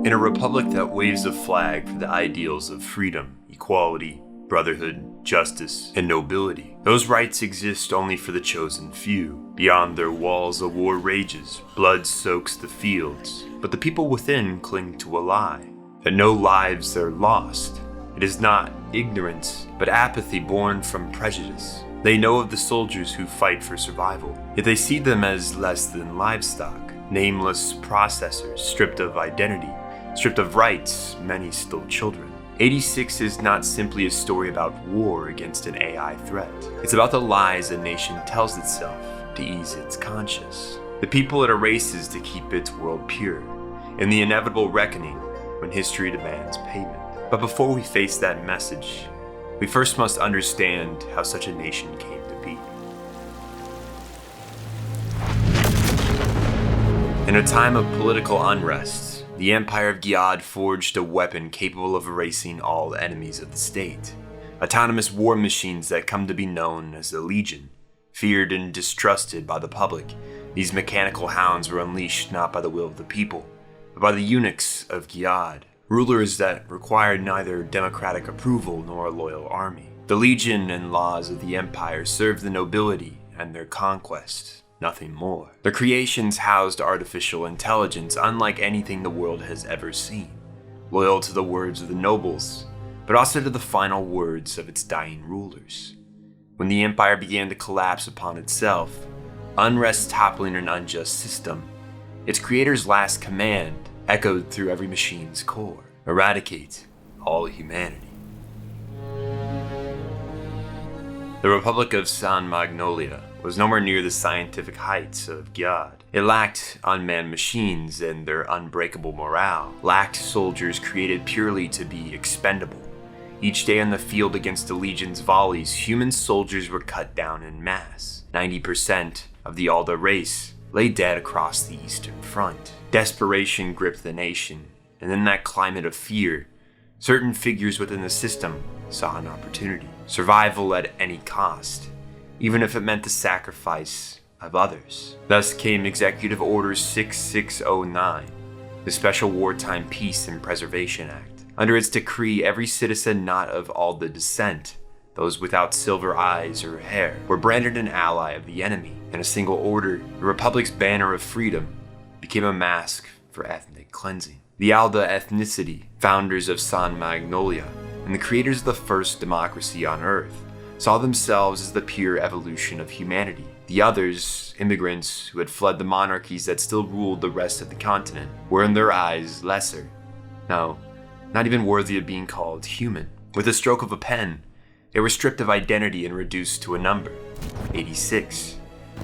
In a republic that waves a flag for the ideals of freedom, equality, brotherhood, justice, and nobility, those rights exist only for the chosen few. Beyond their walls, a war rages, blood soaks the fields, but the people within cling to a lie, that no lives are lost. It is not ignorance, but apathy born from prejudice. They know of the soldiers who fight for survival, yet they see them as less than livestock, nameless processors stripped of identity, stripped of rights, many still children. 86 is not simply a story about war against an AI threat. It's about the lies a nation tells itself to ease its conscience. The people it erases to keep its world pure, and the inevitable reckoning when history demands payment. But before we face that message, we first must understand how such a nation came to be. In a time of political unrest, the Empire of Giad forged a weapon capable of erasing all enemies of the state. Autonomous war machines that come to be known as the Legion. Feared and distrusted by the public, these mechanical hounds were unleashed not by the will of the people, but by the eunuchs of Giad, rulers that required neither democratic approval nor a loyal army. The Legion and laws of the Empire served the nobility and their conquest, nothing more. The creations housed artificial intelligence unlike anything the world has ever seen, loyal to the words of the nobles, but also to the final words of its dying rulers. When the Empire began to collapse upon itself, unrest toppling an unjust system, its creator's last command echoed through every machine's core: eradicate all humanity. The Republic of San Magnolia was nowhere near the scientific heights of Giad. It lacked unmanned machines and their unbreakable morale, lacked soldiers created purely to be expendable. Each day on the field against the Legion's volleys, human soldiers were cut down en masse. 90% of the Alda race lay dead across the Eastern Front. Desperation gripped the nation, and in that climate of fear, certain figures within the system saw an opportunity. Survival at any cost, even if it meant the sacrifice of others. Thus came Executive Order 6609, the Special Wartime Peace and Preservation Act. Under its decree, every citizen not of Alda descent, those without silver eyes or hair, were branded an ally of the enemy. In a single order, the Republic's banner of freedom became a mask for ethnic cleansing. The Alda ethnicity, founders of San Magnolia, and the creators of the first democracy on Earth, saw themselves as the pure evolution of humanity. The others, immigrants who had fled the monarchies that still ruled the rest of the continent, were in their eyes lesser. No, not even worthy of being called human. With a stroke of a pen, they were stripped of identity and reduced to a number: 86,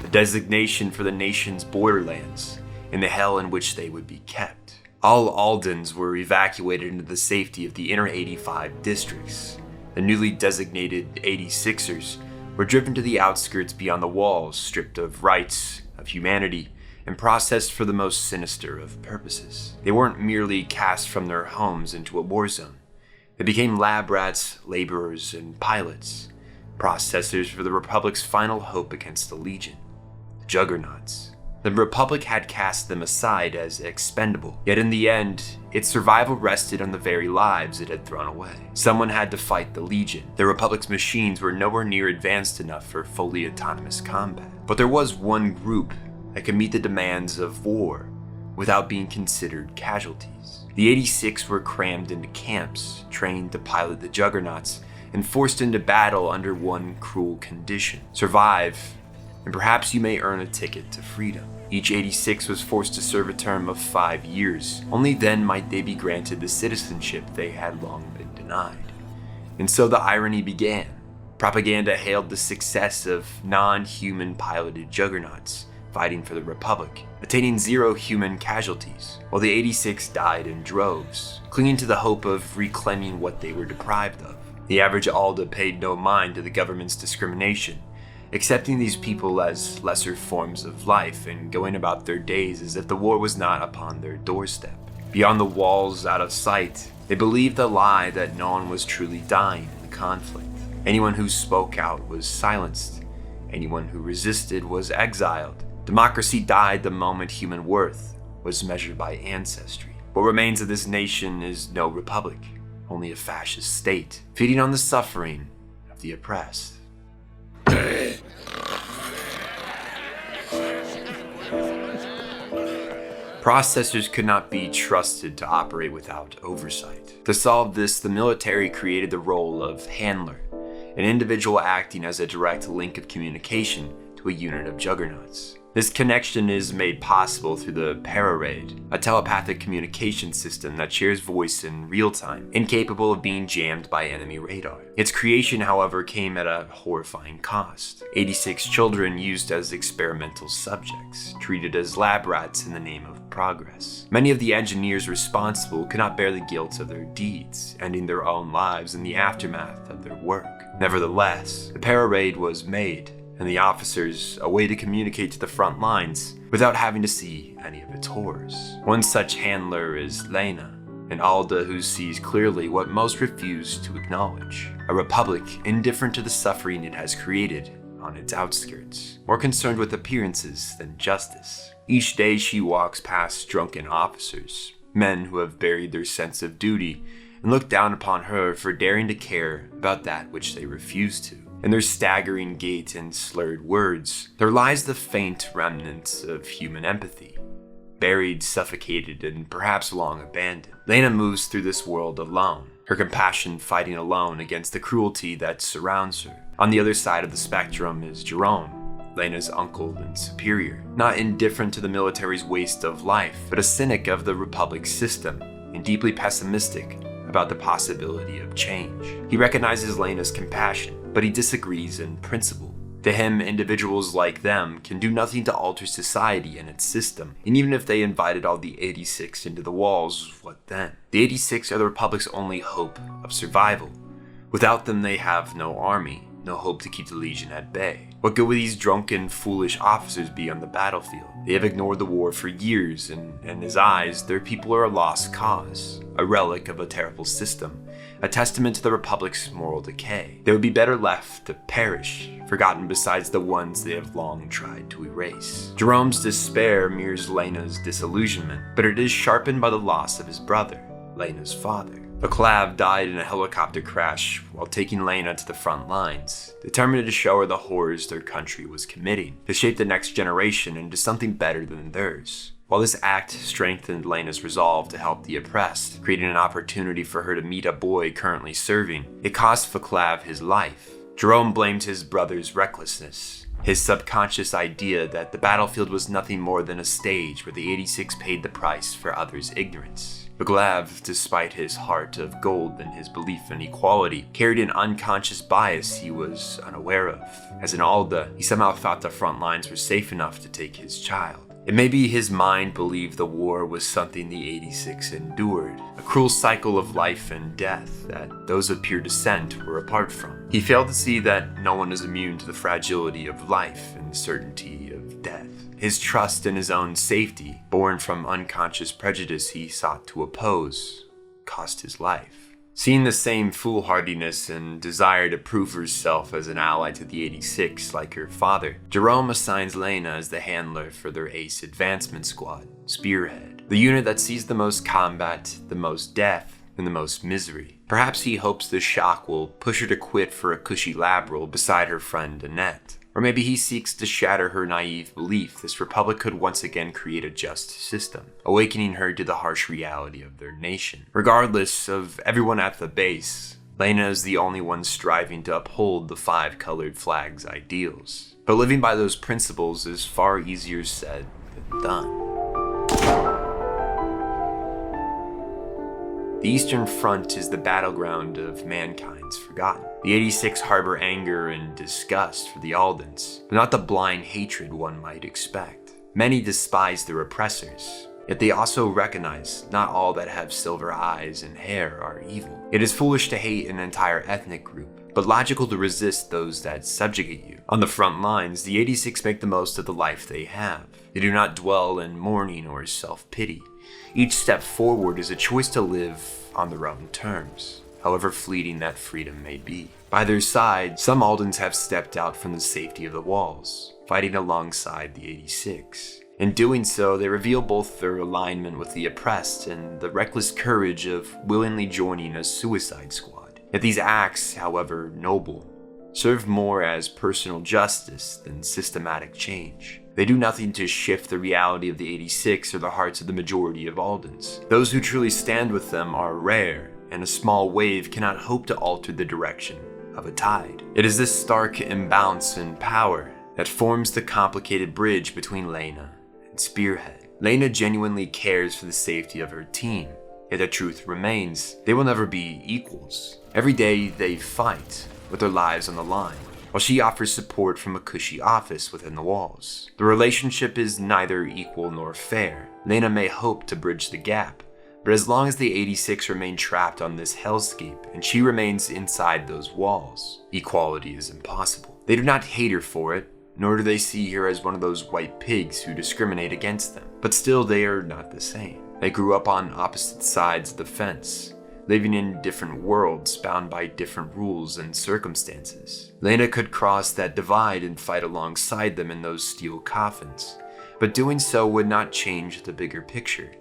a designation for the nation's borderlands, in the hell in which they would be kept. All Aldans were evacuated into the safety of the inner 85 districts. The newly designated 86ers were driven to the outskirts beyond the walls, stripped of rights, of humanity, and processed for the most sinister of purposes. They weren't merely cast from their homes into a war zone. They became lab rats, laborers, and pilots, processors for the Republic's final hope against the Legion, the Juggernauts. The Republic had cast them aside as expendable, yet in the end, its survival rested on the very lives it had thrown away. Someone had to fight the Legion. The Republic's machines were nowhere near advanced enough for fully autonomous combat. But there was one group that could meet the demands of war without being considered casualties. The 86 were crammed into camps, trained to pilot the Juggernauts, and forced into battle under one cruel condition: survive, and perhaps you may earn a ticket to freedom. Each 86 was forced to serve a term of 5 years. Only then might they be granted the citizenship they had long been denied. And so the irony began. Propaganda hailed the success of non-human piloted juggernauts fighting for the Republic, attaining 0 human casualties, while the 86 died in droves, clinging to the hope of reclaiming what they were deprived of. The average Alda paid no mind to the government's discrimination, accepting these people as lesser forms of life and going about their days as if the war was not upon their doorstep. Beyond the walls, out of sight, they believed the lie that no one was truly dying in the conflict. Anyone who spoke out was silenced. Anyone who resisted was exiled. Democracy died the moment human worth was measured by ancestry. What remains of this nation is no republic, only a fascist state, feeding on the suffering of the oppressed. Processors could not be trusted to operate without oversight. To solve this, the military created the role of handler, an individual acting as a direct link of communication to a unit of juggernauts. This connection is made possible through the Pararade, a telepathic communication system that shares voice in real time, incapable of being jammed by enemy radar. Its creation, however, came at a horrifying cost. 86 children used as experimental subjects, treated as lab rats in the name of progress. Many of the engineers responsible could not bear the guilt of their deeds, ending their own lives in the aftermath of their work. Nevertheless, the Pararade was made, and the officers a way to communicate to the front lines without having to see any of its horrors. One such handler is Lena, an Alda who sees clearly what most refuse to acknowledge: a republic indifferent to the suffering it has created on its outskirts, more concerned with appearances than justice. Each day she walks past drunken officers, men who have buried their sense of duty and look down upon her for daring to care about that which they refuse to. In their staggering gait and slurred words, there lies the faint remnants of human empathy, buried, suffocated, and perhaps long abandoned. Lena moves through this world alone, her compassion fighting alone against the cruelty that surrounds her. On the other side of the spectrum is Jerome, Lena's uncle and superior, not indifferent to the military's waste of life, but a cynic of the Republic's system, and deeply pessimistic about the possibility of change. He recognizes Lena's compassion, but he disagrees in principle. To him, individuals like them can do nothing to alter society and its system, and even if they invited all the 86 into the walls, what then? The 86 are the Republic's only hope of survival. Without them, they have no army, no hope to keep the Legion at bay. What good would these drunken, foolish officers be on the battlefield? They have ignored the war for years, and in his eyes, their people are a lost cause, a relic of a terrible system, a testament to the Republic's moral decay. They would be better left to perish, forgotten besides the ones they have long tried to erase. Jerome's despair mirrors Lena's disillusionment, but it is sharpened by the loss of his brother, Lena's father. Epilougue died in a helicopter crash while taking Lena to the front lines, determined to show her the horrors their country was committing, to shape the next generation into something better than theirs. While this act strengthened Lena's resolve to help the oppressed, creating an opportunity for her to meet a boy currently serving, it cost Epilougue his life. Jerome blamed his brother's recklessness, his subconscious idea that the battlefield was nothing more than a stage where the 86 paid the price for others' ignorance. Epilougue, despite his heart of gold and his belief in equality, carried an unconscious bias he was unaware of. As an Alda, he somehow thought the front lines were safe enough to take his child. It may be his mind believed the war was something the 86 endured, a cruel cycle of life and death that those of pure descent were apart from. He failed to see that no one is immune to the fragility of life and certainty of death. His trust in his own safety, born from unconscious prejudice he sought to oppose, cost his life. Seeing the same foolhardiness and desire to prove herself as an ally to the 86 like her father, Jerome assigns Lena as the handler for their ace advancement squad, Spearhead, the unit that sees the most combat, the most death, and the most misery. Perhaps he hopes this shock will push her to quit for a cushy lab role beside her friend Annette. Or maybe he seeks to shatter her naive belief this republic could once again create a just system, awakening her to the harsh reality of their nation. Regardless of everyone at the base, Lena is the only one striving to uphold the five-colored flag's ideals. But living by those principles is far easier said than done. The Eastern Front is the battleground of mankind's forgotten. The 86 harbor anger and disgust for the Aldens, but not the blind hatred one might expect. Many despise their oppressors, yet they also recognize not all that have silver eyes and hair are evil. It is foolish to hate an entire ethnic group, but logical to resist those that subjugate you. On the front lines, the 86 make the most of the life they have. They do not dwell in mourning or self-pity. Each step forward is a choice to live on their own terms, however fleeting that freedom may be. By their side, some Aldens have stepped out from the safety of the walls, fighting alongside the 86. In doing so, they reveal both their alignment with the oppressed and the reckless courage of willingly joining a suicide squad. Yet these acts, however noble, serve more as personal justice than systematic change. They do nothing to shift the reality of the 86 or the hearts of the majority of Aldens. Those who truly stand with them are rare, and a small wave cannot hope to alter the direction of a tide. It is this stark imbalance in power that forms the complicated bridge between Lena and Spearhead. Lena genuinely cares for the safety of her team, yet the truth remains, they will never be equals. Every day they fight, with their lives on the line, while she offers support from a cushy office within the walls. The relationship is neither equal nor fair. Lena may hope to bridge the gap, but as long as the 86 remain trapped on this hellscape and she remains inside those walls, equality is impossible. They do not hate her for it, nor do they see her as one of those white pigs who discriminate against them. But still, they are not the same. They grew up on opposite sides of the fence, living in different worlds bound by different rules and circumstances. Lena could cross that divide and fight alongside them in those steel coffins, but doing so would not change the bigger picture.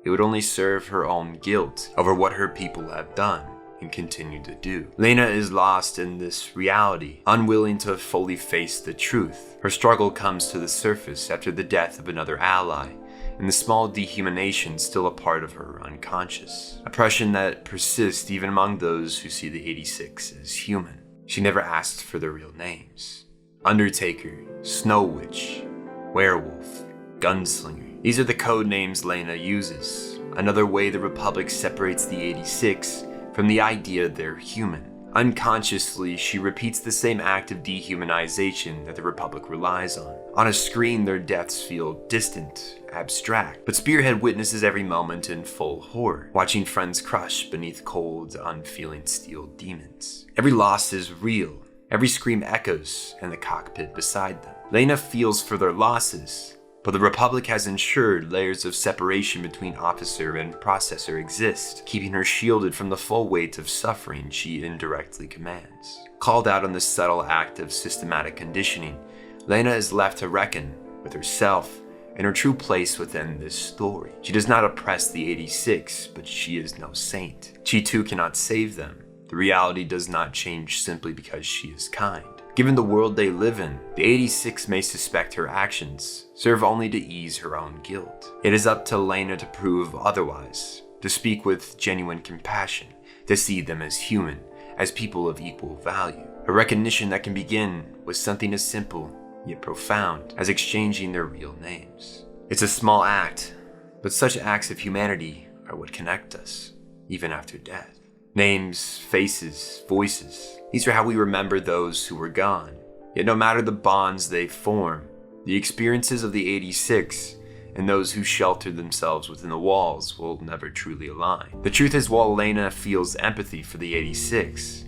It would only serve her own guilt over what her people have done and continue to do. Lena is lost in this reality, unwilling to fully face the truth. Her struggle comes to the surface after the death of another ally, and the small dehumanization still a part of her unconscious. Oppression that persists even among those who see the 86 as human. She never asked for their real names. Undertaker, Snow Witch, Werewolf, Gunslinger. These are the code names Lena uses. Another way the Republic separates the 86 from the idea they're human. Unconsciously, she repeats the same act of dehumanization that the Republic relies on. On a screen, their deaths feel distant, abstract, but Spearhead witnesses every moment in full horror, watching friends crush beneath cold, unfeeling steel demons. Every loss is real. Every scream echoes in the cockpit beside them. Lena feels for their losses, but the Republic has ensured layers of separation between officer and processor exist, keeping her shielded from the full weight of suffering she indirectly commands. Called out on this subtle act of systematic conditioning, Lena is left to reckon with herself and her true place within this story. She does not oppress the 86, but she is no saint. She too cannot save them. The reality does not change simply because she is kind. Given the world they live in, the 86 may suspect her actions serve only to ease her own guilt. It is up to Lena to prove otherwise, to speak with genuine compassion, to see them as human, as people of equal value. A recognition that can begin with something as simple yet profound as exchanging their real names. It's a small act, but such acts of humanity are what connect us, even after death. Names, faces, voices. These are how we remember those who were gone. Yet no matter the bonds they form, the experiences of the 86 and those who shelter themselves within the walls will never truly align. The truth is, while Lena feels empathy for the 86,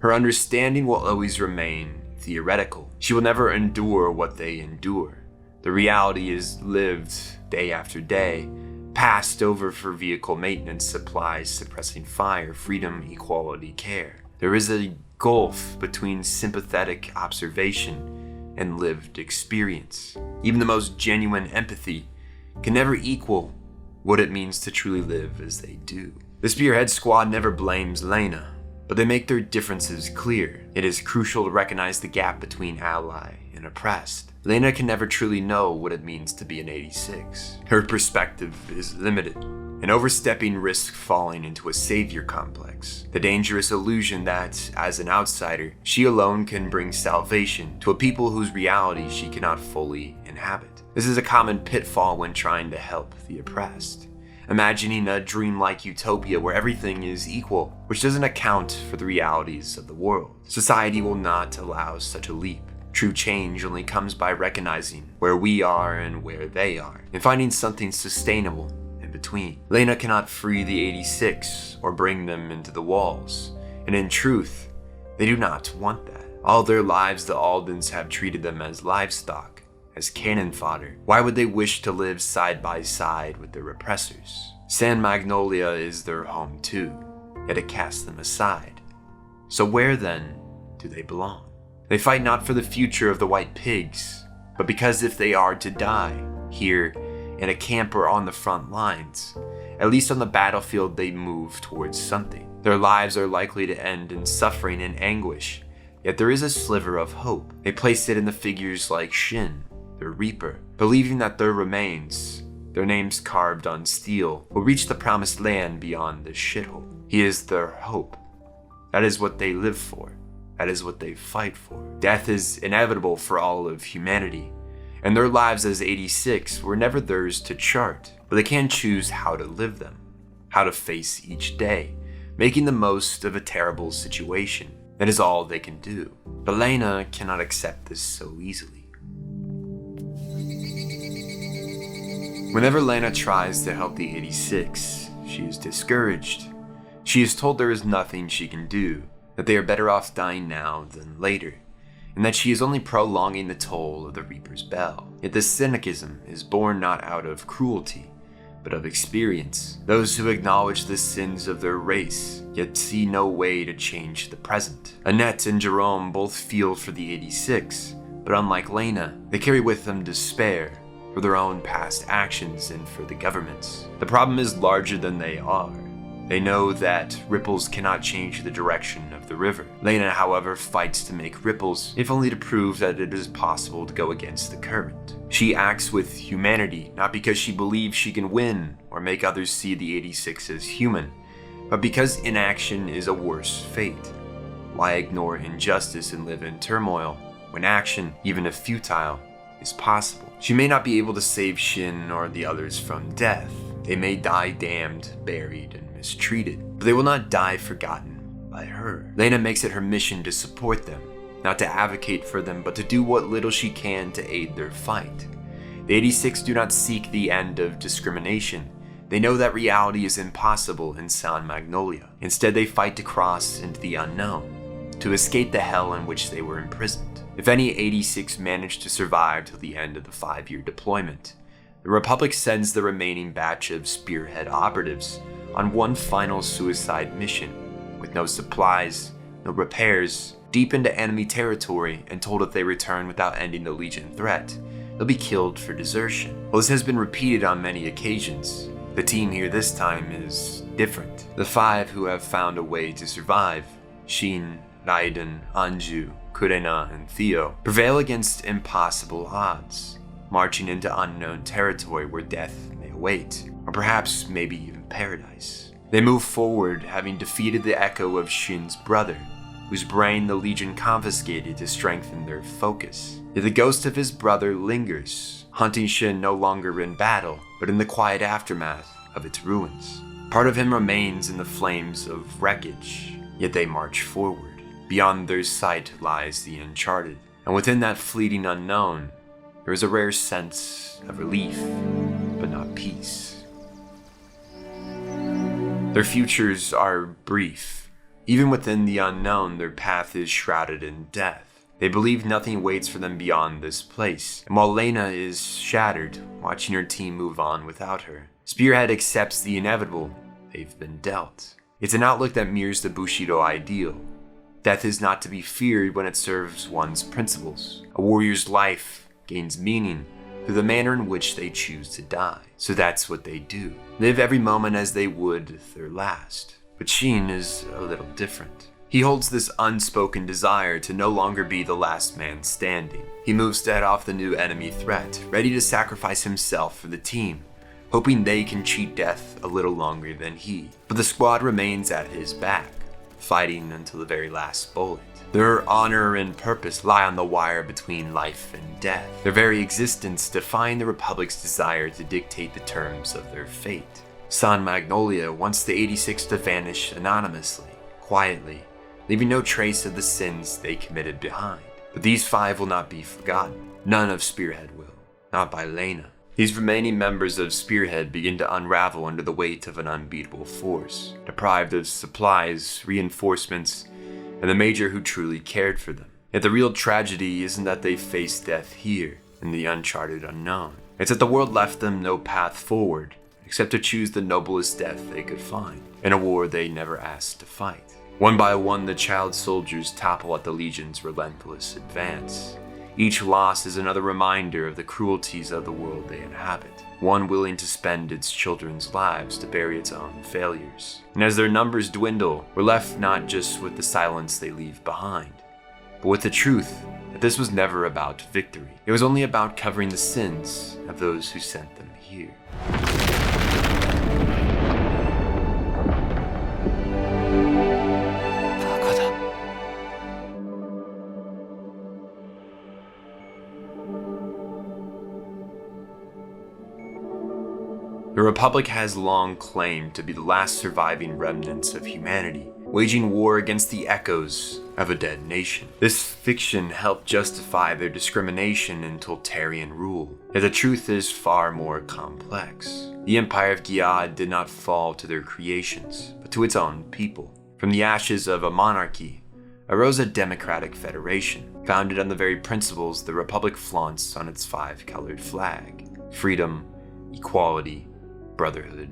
her understanding will always remain theoretical. She will never endure what they endure. The reality is lived day after day, passed over for vehicle maintenance, supplies, suppressing fire, freedom, equality, care. There is a gulf between sympathetic observation and lived experience. Even the most genuine empathy can never equal what it means to truly live as they do. The Spearhead Squad never blames Lena, but they make their differences clear. It is crucial to recognize the gap between ally and oppressed. Lena can never truly know what it means to be an 86. Her perspective is limited, and overstepping risks falling into a savior complex, the dangerous illusion that, as an outsider, she alone can bring salvation to a people whose reality she cannot fully inhabit. This is a common pitfall when trying to help the oppressed, imagining a dreamlike utopia where everything is equal, which doesn't account for the realities of the world. Society will not allow such a leap. True change only comes by recognizing where we are and where they are, and finding something sustainable in between. Lena cannot free the 86 or bring them into the walls, and in truth, they do not want that. All their lives the Aldens have treated them as livestock, as cannon fodder. Why would they wish to live side by side with their oppressors? San Magnolia is their home too, yet it casts them aside. So where then do they belong? They fight not for the future of the white pigs, but because if they are to die, here, in a camp or on the front lines, at least on the battlefield they move towards something. Their lives are likely to end in suffering and anguish, yet there is a sliver of hope. They place it in the figures like Shin, their reaper, believing that their remains, their names carved on steel, will reach the promised land beyond this shithole. He is their hope. That is what they live for. That is what they fight for. Death is inevitable for all of humanity, and their lives as 86 were never theirs to chart, but they can choose how to live them, how to face each day, making the most of a terrible situation. That is all they can do. But Lena cannot accept this so easily. Whenever Lena tries to help the 86, she is discouraged. She is told there is nothing she can do, that they are better off dying now than later, and that she is only prolonging the toll of the Reaper's bell. Yet this cynicism is born not out of cruelty, but of experience. Those who acknowledge the sins of their race, yet see no way to change the present. Annette and Jerome both feel for the 86, but unlike Lena, they carry with them despair for their own past actions and for the government's. The problem is larger than they are. They know that ripples cannot change the direction of the river. Lena, however, fights to make ripples, if only to prove that it is possible to go against the current. She acts with humanity, not because she believes she can win or make others see the 86 as human, but because inaction is a worse fate. Why ignore injustice and live in turmoil when action, even if futile, is possible? She may not be able to save Shin or the others from death. They may die damned, buried, and mistreated, but they will not die forgotten by her. Lena makes it her mission to support them, not to advocate for them, but to do what little she can to aid their fight. The 86 do not seek the end of discrimination. They know that reality is impossible in San Magnolia. Instead, they fight to cross into the unknown, to escape the hell in which they were imprisoned. If any 86 manage to survive till the end of the 5-year deployment, the Republic sends the remaining batch of Spearhead operatives on one final suicide mission, with no supplies, no repairs, deep into enemy territory, and told if they return without ending the Legion threat, they'll be killed for desertion. Well, this has been repeated on many occasions. The team here this time is different. The 5 who have found a way to survive, Shin, Raiden, Anju, Kurena, and Theo, prevail against impossible odds, marching into unknown territory where death may await, or perhaps maybe even paradise. They move forward, having defeated the echo of Shin's brother, whose brain the Legion confiscated to strengthen their focus. Yet the ghost of his brother lingers, haunting Shin no longer in battle, but in the quiet aftermath of its ruins. Part of him remains in the flames of wreckage, yet they march forward. Beyond their sight lies the uncharted, and within that fleeting unknown, there is a rare sense of relief, but not peace. Their futures are brief. Even within the unknown, their path is shrouded in death. They believe nothing waits for them beyond this place, and while Lena is shattered, watching her team move on without her, Spearhead accepts the inevitable they've been dealt. It's an outlook that mirrors the Bushido ideal. Death is not to be feared when it serves one's principles. A warrior's life gains meaning through the manner in which they choose to die. So that's what they do. Live every moment as they would their last. But Shin is a little different. He holds this unspoken desire to no longer be the last man standing. He moves to head off the new enemy threat, ready to sacrifice himself for the team, hoping they can cheat death a little longer than he. But the squad remains at his back, fighting until the very last bullet. Their honor and purpose lie on the wire between life and death. Their very existence defying the Republic's desire to dictate the terms of their fate. San Magnolia wants the 86 to vanish anonymously, quietly, leaving no trace of the sins they committed behind. But these 5 will not be forgotten. None of Spearhead will, not by Lena. These remaining members of Spearhead begin to unravel under the weight of an unbeatable force, deprived of supplies, reinforcements, and the major who truly cared for them. Yet the real tragedy isn't that they face death here, in the uncharted unknown. It's that the world left them no path forward, except to choose the noblest death they could find, in a war they never asked to fight. One by one, the child soldiers topple at the Legion's relentless advance. Each loss is another reminder of the cruelties of the world they inhabit, one willing to spend its children's lives to bury its own failures. And as their numbers dwindle, we're left not just with the silence they leave behind, but with the truth that this was never about victory. It was only about covering the sins of those who sent them here. The Republic has long claimed to be the last surviving remnants of humanity, waging war against the echoes of a dead nation. This fiction helped justify their discrimination and totalitarian rule, yet the truth is far more complex. The Empire of Giad did not fall to their creations, but to its own people. From the ashes of a monarchy arose a democratic federation, founded on the very principles the Republic flaunts on its 5-colored flag: freedom, equality, brotherhood,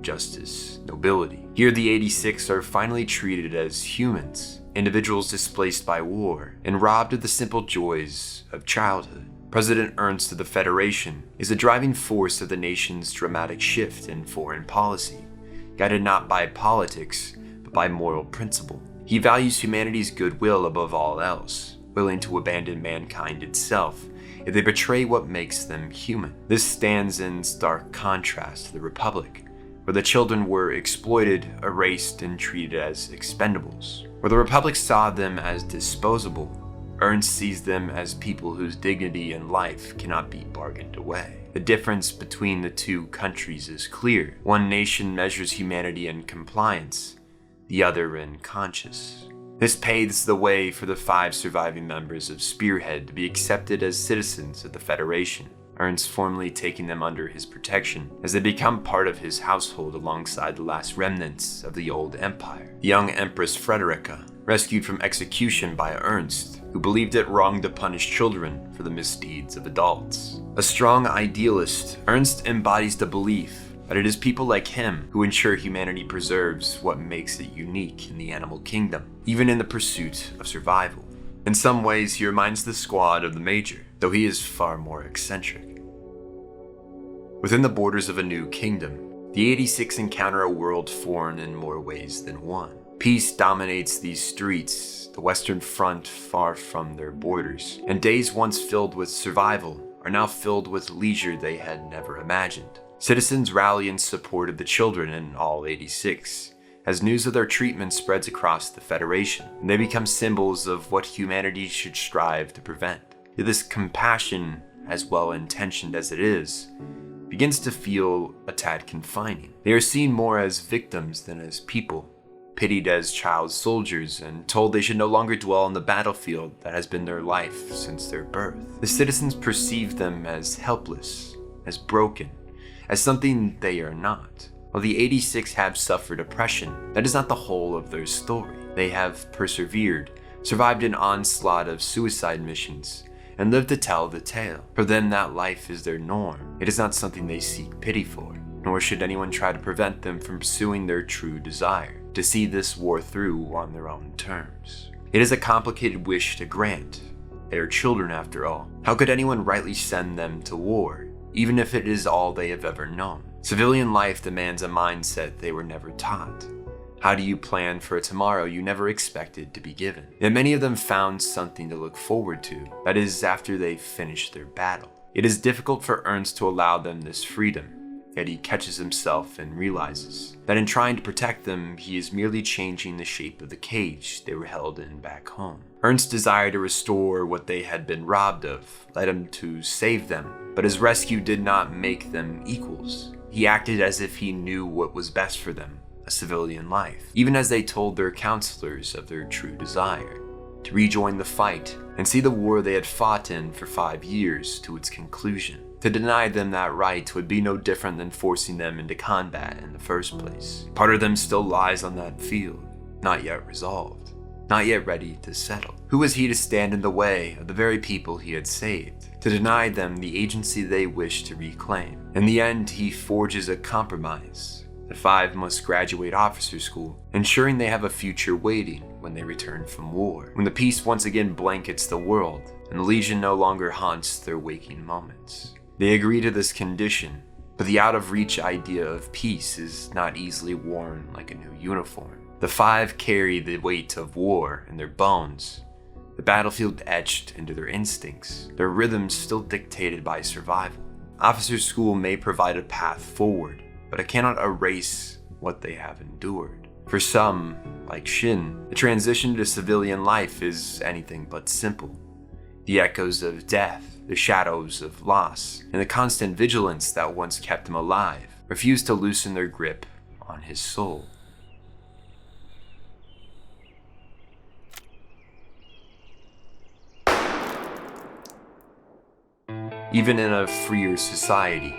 justice, nobility. Here the 86 are finally treated as humans, individuals displaced by war and robbed of the simple joys of childhood. President Ernst of the Federation is the driving force of the nation's dramatic shift in foreign policy, guided not by politics, but by moral principle. He values humanity's goodwill above all else, willing to abandon mankind itself if they betray what makes them human. This stands in stark contrast to the Republic, where the children were exploited, erased, and treated as expendables. Where the Republic saw them as disposable, Ernst sees them as people whose dignity and life cannot be bargained away. The difference between the two countries is clear. One nation measures humanity in compliance, the other in conscience. This paves the way for the 5 surviving members of Spearhead to be accepted as citizens of the Federation, Ernst formally taking them under his protection as they become part of his household alongside the last remnants of the old empire. The young Empress Frederica, rescued from execution by Ernst, who believed it wrong to punish children for the misdeeds of adults. A strong idealist, Ernst embodies the belief that it is people like him who ensure humanity preserves what makes it unique in the animal kingdom, even in the pursuit of survival. In some ways, he reminds the squad of the Major, though he is far more eccentric. Within the borders of a new kingdom, the 86 encounter a world foreign in more ways than one. Peace dominates these streets, the Western Front far from their borders, and days once filled with survival are now filled with leisure they had never imagined. Citizens rally in support of the children in all 86, as news of their treatment spreads across the Federation, and they become symbols of what humanity should strive to prevent. Yet this compassion, as well-intentioned as it is, begins to feel a tad confining. They are seen more as victims than as people, pitied as child soldiers and told they should no longer dwell on the battlefield that has been their life since their birth. The citizens perceive them as helpless, as broken, as something they are not. While the 86 have suffered oppression, that is not the whole of their story. They have persevered, survived an onslaught of suicide missions, and lived to tell the tale. For them, that life is their norm. It is not something they seek pity for, nor should anyone try to prevent them from pursuing their true desire, to see this war through on their own terms. It is a complicated wish to grant. They are children after all. How could anyone rightly send them to war, even if it is all they have ever known? Civilian life demands a mindset they were never taught. How do you plan for a tomorrow you never expected to be given? Yet many of them found something to look forward to, that is, after they finished their battle. It is difficult for Ernst to allow them this freedom, yet he catches himself and realizes that in trying to protect them, he is merely changing the shape of the cage they were held in back home. Ernst's desire to restore what they had been robbed of led him to save them, but his rescue did not make them equals. He acted as if he knew what was best for them, a civilian life, even as they told their counselors of their true desire, to rejoin the fight and see the war they had fought in for 5 years to its conclusion. To deny them that right would be no different than forcing them into combat in the first place. Part of them still lies on that field, not yet resolved, not yet ready to settle. Who was he to stand in the way of the very people he had saved, to deny them the agency they wished to reclaim? In the end, he forges a compromise The 5 must graduate officer school, ensuring they have a future waiting when they return from war, when the peace once again blankets the world and the Legion no longer haunts their waking moments. They agree to this condition, but the out-of-reach idea of peace is not easily worn like a new uniform. The 5 carry the weight of war in their bones, the battlefield etched into their instincts, their rhythms still dictated by survival. Officer school may provide a path forward, but it cannot erase what they have endured. For some, like Shin, the transition to civilian life is anything but simple. The echoes of death, the shadows of loss, and the constant vigilance that once kept him alive refuse to loosen their grip on his soul. Even in a freer society,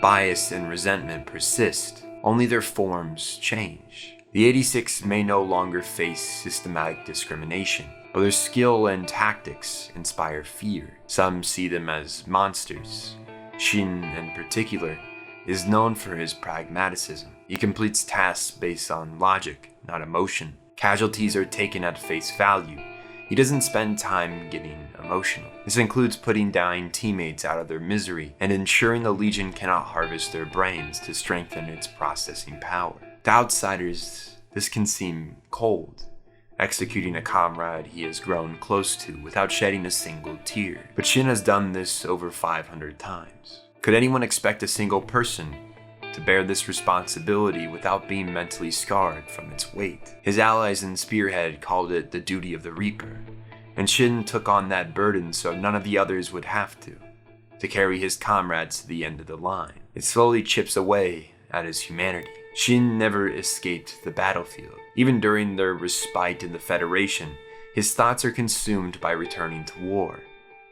bias and resentment persist, only their forms change. The 86 may no longer face systematic discrimination, but their skill and tactics inspire fear. Some see them as monsters. Shin, in particular, is known for his pragmaticism. He completes tasks based on logic, not emotion. Casualties are taken at face value. He doesn't spend time getting emotional. This includes putting dying teammates out of their misery and ensuring the Legion cannot harvest their brains to strengthen its processing power. To outsiders, this can seem cold, executing a comrade he has grown close to without shedding a single tear. But Shin has done this over 500 times. Could anyone expect a single person to bear this responsibility without being mentally scarred from its weight? His allies in Spearhead called it the duty of the Reaper, and Shin took on that burden so none of the others would have to carry his comrades to the end of the line. It slowly chips away at his humanity. Shin never escaped the battlefield. Even during their respite in the Federation, his thoughts are consumed by returning to war,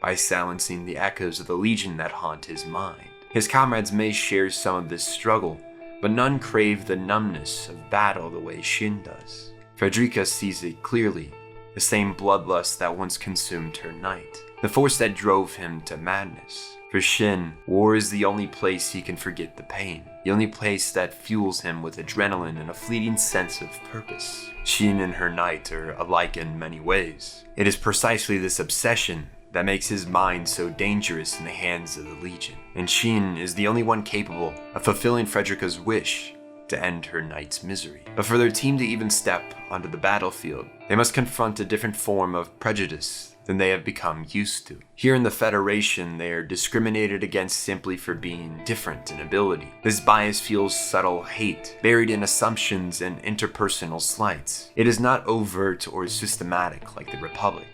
by silencing the echoes of the Legion that haunt his mind. His comrades may share some of this struggle, but none crave the numbness of battle the way Shin does. Frederica sees it clearly, the same bloodlust that once consumed her knight, the force that drove him to madness. For Shin, war is the only place he can forget the pain, the only place that fuels him with adrenaline and a fleeting sense of purpose. Shin and her knight are alike in many ways. It is precisely this obsession that makes his mind so dangerous in the hands of the Legion, and Shin is the only one capable of fulfilling Frederica's wish to end her knight's misery. But for their team to even step onto the battlefield, they must confront a different form of prejudice than they have become used to. Here in the Federation, they are discriminated against simply for being different in ability. This bias fuels subtle hate, buried in assumptions and interpersonal slights. It is not overt or systematic like the Republic,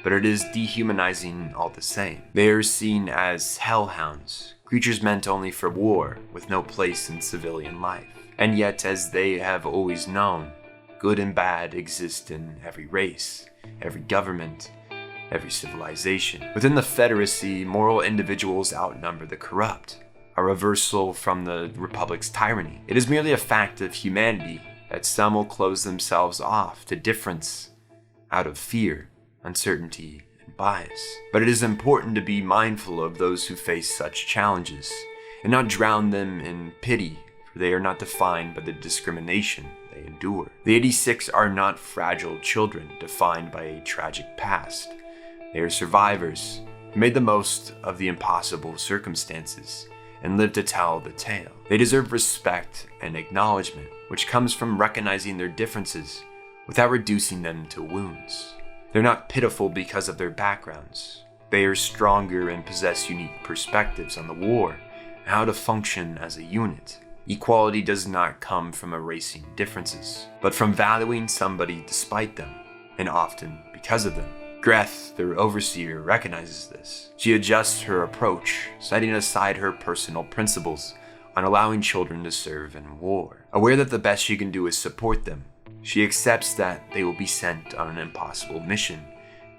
but it is dehumanizing all the same. They are seen as hellhounds, creatures meant only for war, with no place in civilian life. And yet, as they have always known, good and bad exist in every race, every government, every civilization. Within the Federacy, moral individuals outnumber the corrupt, a reversal from the Republic's tyranny. It is merely a fact of humanity that some will close themselves off to difference out of fear, uncertainty, and bias. But it is important to be mindful of those who face such challenges, and not drown them in pity, for they are not defined by the discrimination they endure. The 86 are not fragile children defined by a tragic past. They are survivors who made the most of the impossible circumstances and lived to tell the tale. They deserve respect and acknowledgement, which comes from recognizing their differences without reducing them to wounds. They're not pitiful because of their backgrounds. They are stronger and possess unique perspectives on the war and how to function as a unit. Equality does not come from erasing differences, but from valuing somebody despite them, and often because of them. Greth, their overseer, recognizes this. She adjusts her approach, setting aside her personal principles on allowing children to serve in war. Aware that the best she can do is support them, she accepts that they will be sent on an impossible mission,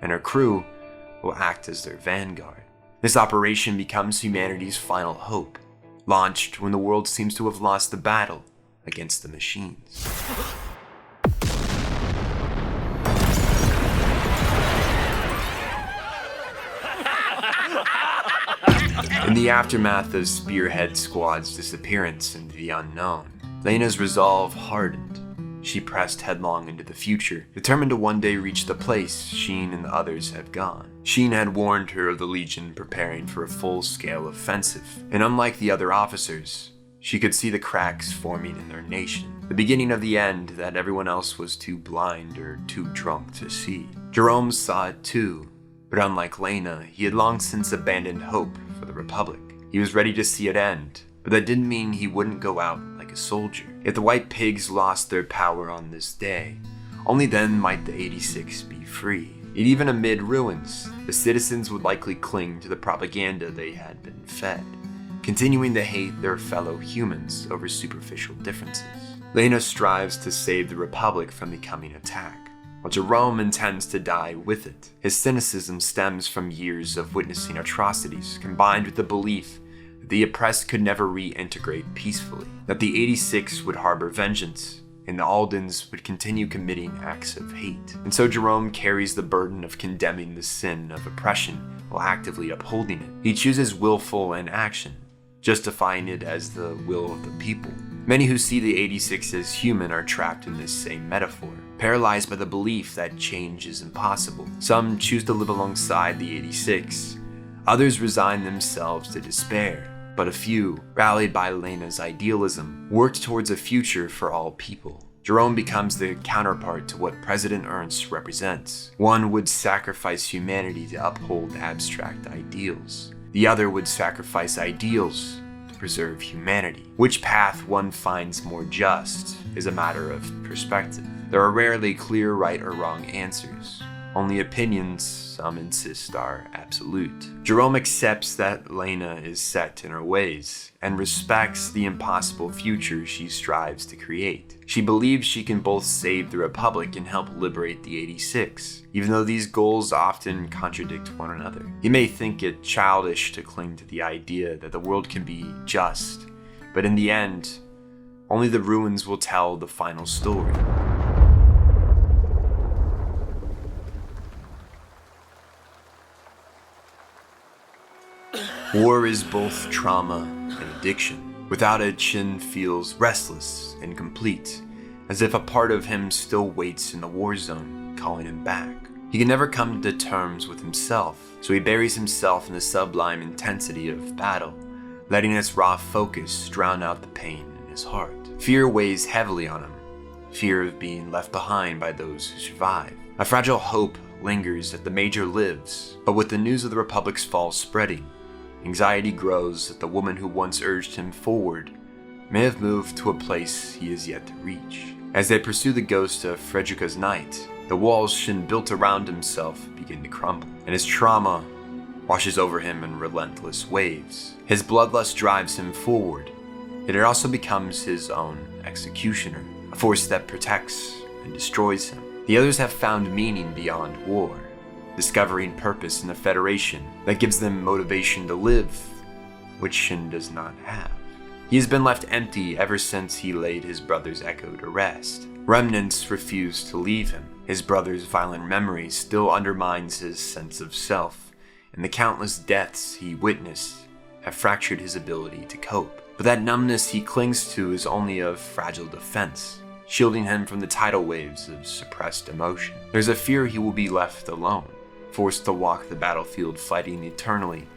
and her crew will act as their vanguard. This operation becomes humanity's final hope, launched when the world seems to have lost the battle against the machines. In the aftermath of Spearhead Squad's disappearance into the unknown, Lena's resolve hardened. She pressed headlong into the future, determined to one day reach the place Sheen and the others had gone. Sheen had warned her of the Legion preparing for a full-scale offensive, and unlike the other officers, she could see the cracks forming in their nation, the beginning of the end that everyone else was too blind or too drunk to see. Jerome saw it too, but unlike Lena, he had long since abandoned hope for the Republic. He was ready to see it end, but that didn't mean he wouldn't go out like a soldier. If the White Pigs lost their power on this day, only then might the 86 be free. Yet even amid ruins, the citizens would likely cling to the propaganda they had been fed, continuing to hate their fellow humans over superficial differences. Lena strives to save the Republic from becoming attacked, while Jerome intends to die with it. His cynicism stems from years of witnessing atrocities, combined with the belief the oppressed could never reintegrate peacefully, that the 86 would harbor vengeance, and the Aldens would continue committing acts of hate. And so Jerome carries the burden of condemning the sin of oppression while actively upholding it. He chooses willful inaction, justifying it as the will of the people. Many who see the 86 as human are trapped in this same metaphor, paralyzed by the belief that change is impossible. Some choose to live alongside the 86, others resign themselves to despair. But a few, rallied by Lena's idealism, worked towards a future for all people. Jerome becomes the counterpart to what President Ernst represents. One would sacrifice humanity to uphold abstract ideals. The other would sacrifice ideals to preserve humanity. Which path one finds more just is a matter of perspective. There are rarely clear right or wrong answers. Only opinions some insist are absolute. Jerome accepts that Lena is set in her ways and respects the impossible future she strives to create. She believes she can both save the Republic and help liberate the 86, even though these goals often contradict one another. You may think it childish to cling to the idea that the world can be just, but in the end, only the ruins will tell the final story. War is both trauma and addiction. Without it, Shin feels restless and incomplete, as if a part of him still waits in the war zone, calling him back. He can never come to terms with himself, so he buries himself in the sublime intensity of battle, letting its raw focus drown out the pain in his heart. Fear weighs heavily on him, fear of being left behind by those who survive. A fragile hope lingers that the Major lives, but with the news of the Republic's fall spreading, anxiety grows that the woman who once urged him forward may have moved to a place he is yet to reach. As they pursue the ghost of Frederica's night, the walls Shin built around himself begin to crumble, and his trauma washes over him in relentless waves. His bloodlust drives him forward, yet it also becomes his own executioner, a force that protects and destroys him. The others have found meaning beyond war, discovering purpose in a federation that gives them motivation to live, which Shin does not have. He has been left empty ever since he laid his brother's echo to rest. Remnants refuse to leave him. His brother's violent memory still undermines his sense of self, and the countless deaths he witnessed have fractured his ability to cope. But that numbness he clings to is only a fragile defense, shielding him from the tidal waves of suppressed emotion. There's a fear he will be left alone, forced to walk the battlefield fighting eternally,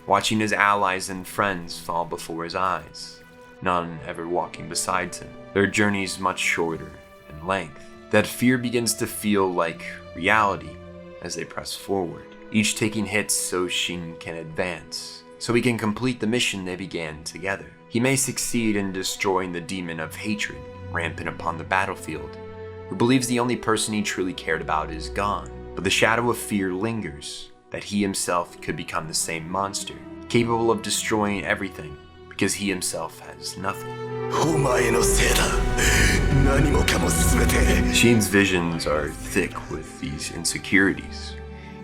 watching his allies and friends fall before his eyes, none ever walking beside him, their journeys much shorter in length. That fear begins to feel like reality as they press forward, each taking hits so Shin can advance, so he can complete the mission they began together. He may succeed in destroying the demon of hatred rampant upon the battlefield, who believes the only person he truly cared about is gone. But the shadow of fear lingers, that he himself could become the same monster, capable of destroying everything, because he himself has nothing. Shin's visions are thick with these insecurities,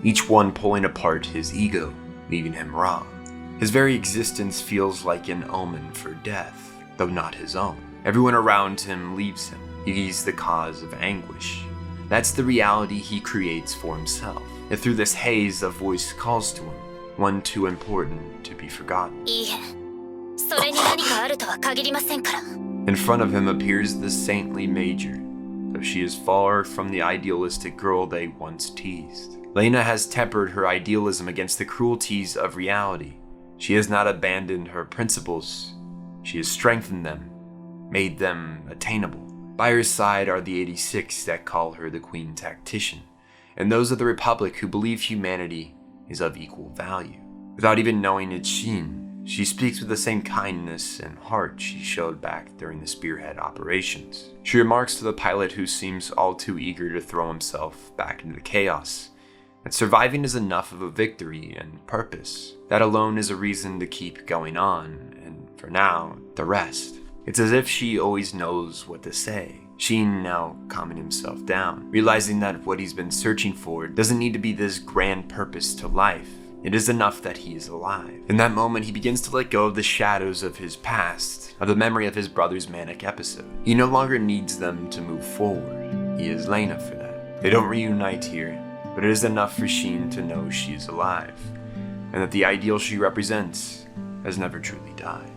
each one pulling apart his ego, leaving him raw. His very existence feels like an omen for death, though not his own. Everyone around him leaves him. He's the cause of anguish. That's the reality he creates for himself. Yet through this haze, a voice calls to him, one too important to be forgotten. In front of him appears the saintly Major, though she is far from the idealistic girl they once teased. Lena has tempered her idealism against the cruelties of reality. She has not abandoned her principles. She has strengthened them, made them attainable. By her side are the 86 that call her the Queen Tactician, and those of the Republic who believe humanity is of equal value. Without even knowing it's Sheen, she speaks with the same kindness and heart she showed back during the Spearhead operations. She remarks to the pilot, who seems all too eager to throw himself back into the chaos, that surviving is enough of a victory and purpose. That alone is a reason to keep going on, and for now, the rest. It's as if she always knows what to say. Sheen now calming himself down, realizing that what he's been searching for doesn't need to be this grand purpose to life. It is enough that he is alive. In that moment, he begins to let go of the shadows of his past, of the memory of his brother's manic episode. He no longer needs them to move forward. He is Lena for that. They don't reunite here, but it is enough for Sheen to know she is alive, and that the ideal she represents has never truly died.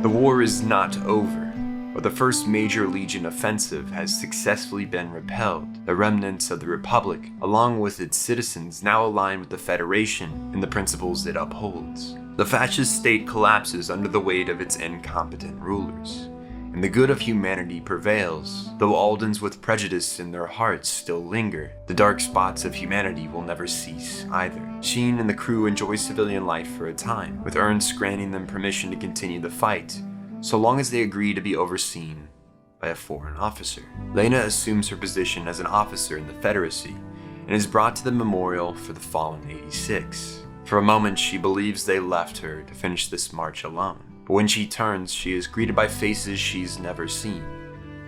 The war is not over, but the first major Legion offensive has successfully been repelled. The remnants of the Republic, along with its citizens, now align with the Federation and the principles it upholds. The fascist state collapses under the weight of its incompetent rulers, and the good of humanity prevails. Though Aldens with prejudice in their hearts still linger, the dark spots of humanity will never cease either. Sheen and the crew enjoy civilian life for a time, with Ernst granting them permission to continue the fight, so long as they agree to be overseen by a foreign officer. Lena assumes her position as an officer in the Federacy, and is brought to the memorial for the fallen 86. For a moment, she believes they left her to finish this march alone. But when she turns, she is greeted by faces she's never seen,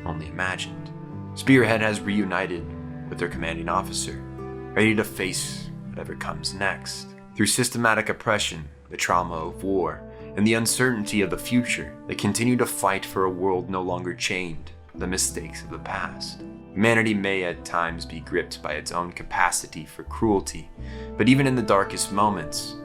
only imagined. Spearhead has reunited with their commanding officer, ready to face whatever comes next. Through systematic oppression, the trauma of war, and the uncertainty of the future, they continue to fight for a world no longer chained to the mistakes of the past. Humanity may at times be gripped by its own capacity for cruelty, but even in the darkest moments,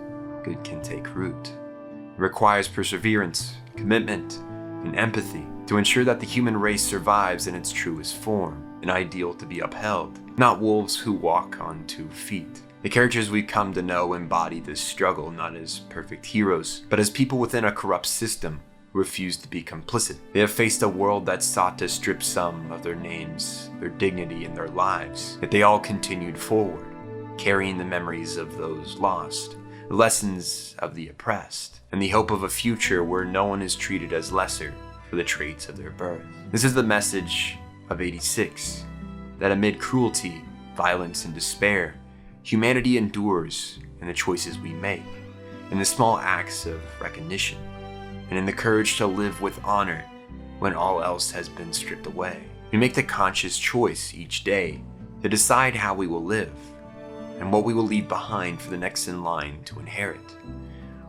good can take root. It requires perseverance, commitment, and empathy to ensure that the human race survives in its truest form, an ideal to be upheld, not wolves who walk on 2 feet. The characters we come to know embody this struggle not as perfect heroes, but as people within a corrupt system who refuse to be complicit. They have faced a world that sought to strip some of their names, their dignity, and their lives, yet they all continued forward, carrying the memories of those lost, the lessons of the oppressed, and the hope of a future where no one is treated as lesser for the traits of their birth. This is the message of 86, that amid cruelty, violence, and despair, humanity endures in the choices we make, in the small acts of recognition, and in the courage to live with honor when all else has been stripped away. We make the conscious choice each day to decide how we will live, and what we will leave behind for the next in line to inherit.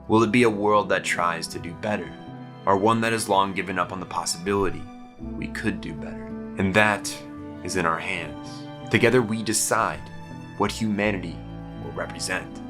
Will it be a world that tries to do better, or one that has long given up on the possibility we could do better? And that is in our hands. Together we decide what humanity will represent.